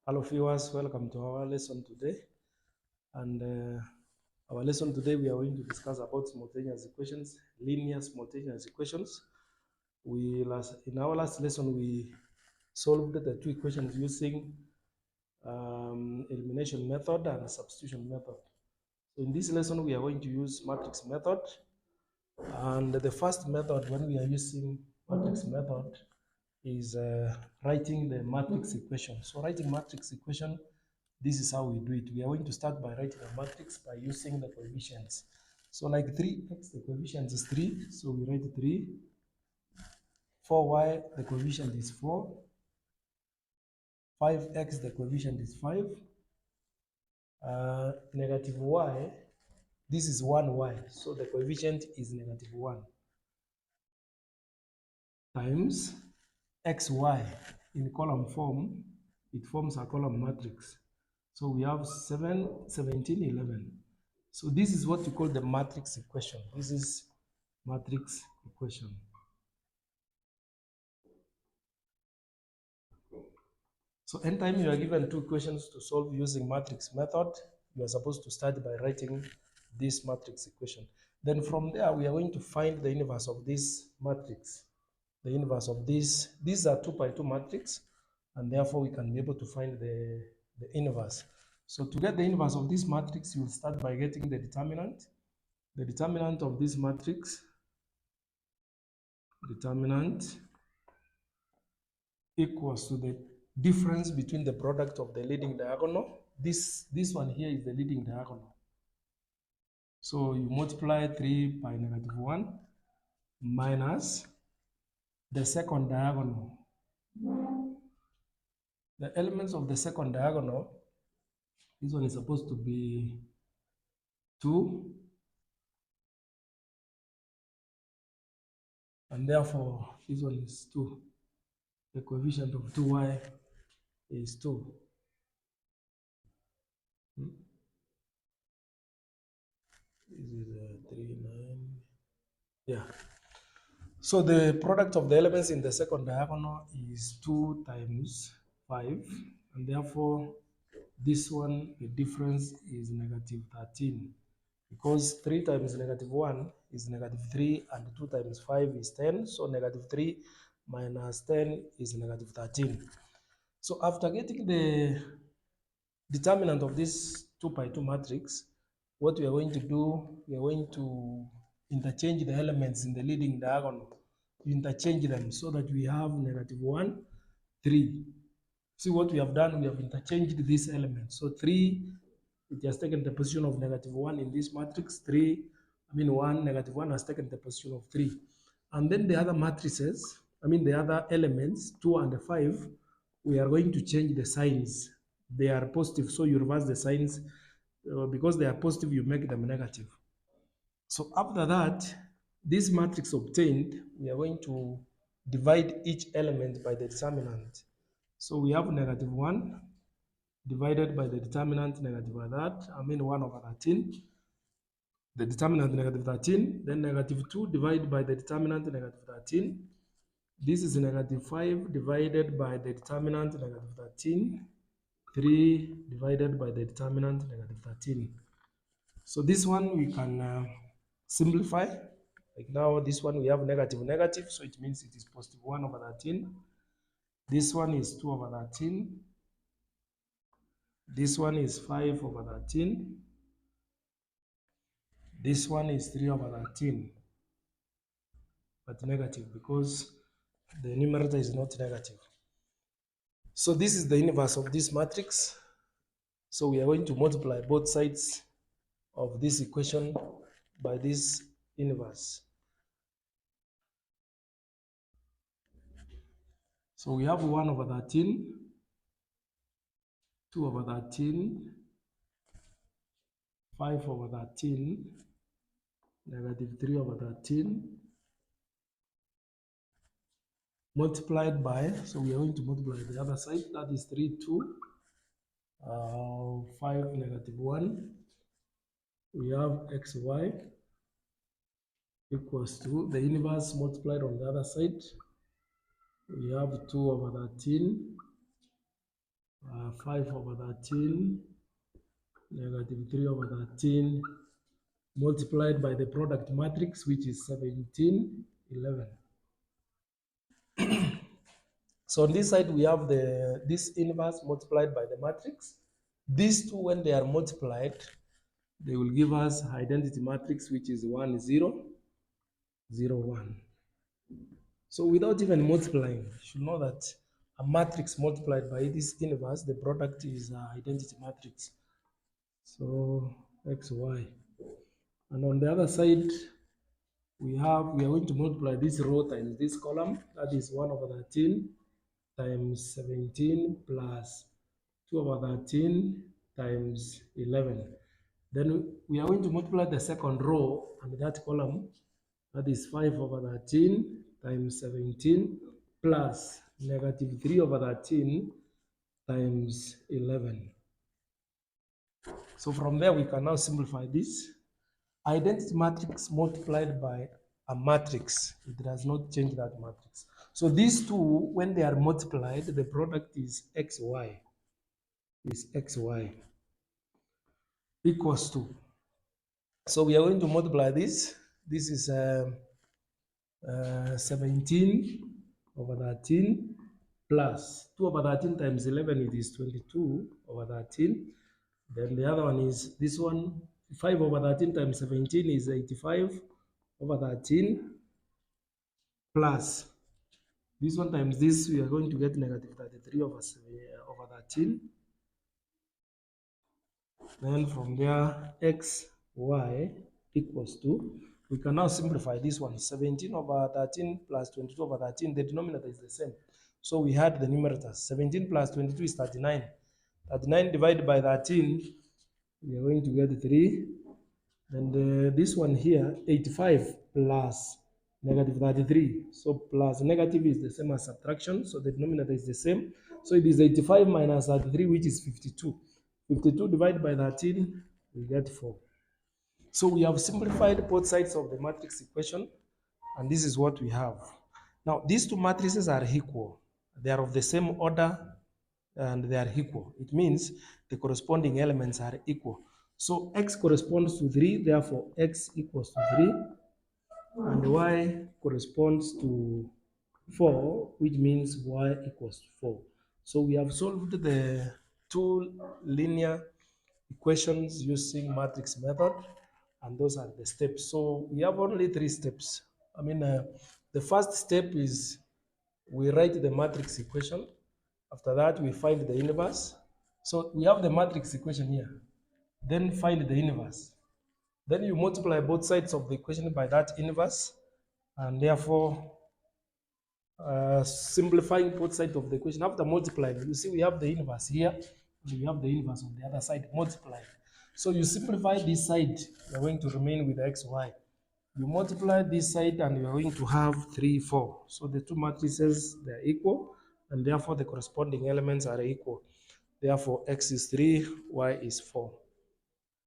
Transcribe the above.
Hello viewers, welcome to our lesson today. And our lesson today, we are going to discuss about simultaneous equations, linear simultaneous equations. In our last lesson, we solved the two equations using elimination method and substitution method. So in this lesson, we are going to use matrix method. And the first method, when we are using matrix method, is writing the matrix equation. So writing matrix equation, this is how we do it. We are going to start by writing a matrix by using the coefficients. So like 3x, the coefficient is 3, so we write 3. 4y, the coefficient is 4. 5x, the coefficient is 5. Negative y, this is 1y, so the coefficient is negative 1. Times xy in column form, it forms a column matrix. So we have 7, 17, 11. So this is what we call the matrix equation. This is matrix equation. So anytime you are given two equations to solve using matrix method, you are supposed to start by writing this matrix equation. Then from there, we are going to find the inverse of this matrix. The inverse of this, these are 2 by 2 matrix, and therefore we can be able to find the inverse. So to get the inverse of this matrix, you will start by getting the determinant. The determinant of this matrix, determinant equals to the difference between the product of the leading diagonal. This one here is the leading diagonal. So you multiply 3 by negative 1 minus the second diagonal. The elements of the second diagonal, this one is supposed to be 2, and therefore this one is 2. The coefficient of 2y is 2. This is 3, 9. Yeah. So the product of the elements in the second diagonal is 2 times 5, and therefore this one, the difference is negative 13, because 3 times negative 1 is negative 3, and 2 times 5 is 10, so negative 3 minus 10 is negative 13. So after getting the determinant of this 2 by 2 matrix, what we are going to do, we are going to interchange the elements in the leading diagonal. Interchange them so that we have negative 1, 3. See what we have done, we have interchanged these elements. So 3, it has taken the position of negative 1 in this matrix. 1, negative 1 has taken the position of 3. And then the other matrices, the other elements, 2 and 5, we are going to change the signs. They are positive, so you reverse the signs. Because they are positive, you make them negative. So after that, this matrix obtained, we are going to divide each element by the determinant. So we have negative 1 divided by the determinant negative that, 1 over 13. The determinant negative 13, then negative 2 divided by the determinant negative 13. This is negative 5 divided by the determinant negative 13. 3 divided by the determinant negative 13. So this one we can simplify. Like now this one we have negative negative, so it means it is positive 1 over 13. This one is 2 over 13. This one is 5 over 13. This one is 3 over 13, but negative because the numerator is not negative. So this is the inverse of this matrix. So we are going to multiply both sides of this equation by this inverse. So we have 1 over 13, 2 over 13, 5 over 13, negative 3 over 13, multiplied by, so we are going to multiply the other side, that is 3, 2, 5, negative 1. We have xy equals to the inverse multiplied on the other side. We have 2 over 13 5 over 13, negative 3 over 13, multiplied by the product matrix, which is 17, 11. So on this side, we have this inverse multiplied by the matrix. These two, when they are multiplied, they will give us identity matrix, which is 1, 0, 0, 1. So without even multiplying, you should know that a matrix multiplied by this inverse, the product is identity matrix. So x, y. And on the other side, we are going to multiply this row times this column. That is 1 over 13 times 17 plus 2 over 13 times 11. Then we are going to multiply the second row and that column. That is 5 over 13 times 17 plus negative 3 over 13 times 11. So from there, we can now simplify this. Identity matrix multiplied by a matrix, it does not change that matrix. So these two, when they are multiplied, the product is xy, equals to. So we are going to multiply this. This is 17 over 13 plus 2 over 13 times 11, it is 22 over 13. Then the other one is this one, 5 over 13 times 17 is 85 over 13 plus this one times this, we are going to get negative 33 over 13. Then from there, x, y equals to, we can now simplify this one, 17 over 13 plus 22 over 13, the denominator is the same. So we had the numerators, 17 plus 22 is 39. 39 divided by 13, we are going to get 3. And this one here, 85 plus negative 33. So plus negative is the same as subtraction. So the denominator is the same. So it is 85 minus 33, which is 52. 52 divided by 13, we get 4. So we have simplified both sides of the matrix equation. And this is what we have. Now, these two matrices are equal. They are of the same order and they are equal. It means the corresponding elements are equal. So x corresponds to 3, therefore x equals to 3, and y corresponds to 4, which means y equals to 4. So we have solved the two linear equations using matrix method, and those are the steps. So we have only 3 steps. The first step is we write the matrix equation. After that, we find the inverse. So we have the matrix equation here. Then find the inverse. Then you multiply both sides of the equation by that inverse, and therefore simplifying both sides of the equation. After multiplying, you see we have the inverse here, and we have the inverse on the other side multiplied. So you simplify this side, you're going to remain with xy. You multiply this side and you're going to have 3, 4. So the two matrices, they're equal, and therefore the corresponding elements are equal. Therefore, x is 3, y is 4.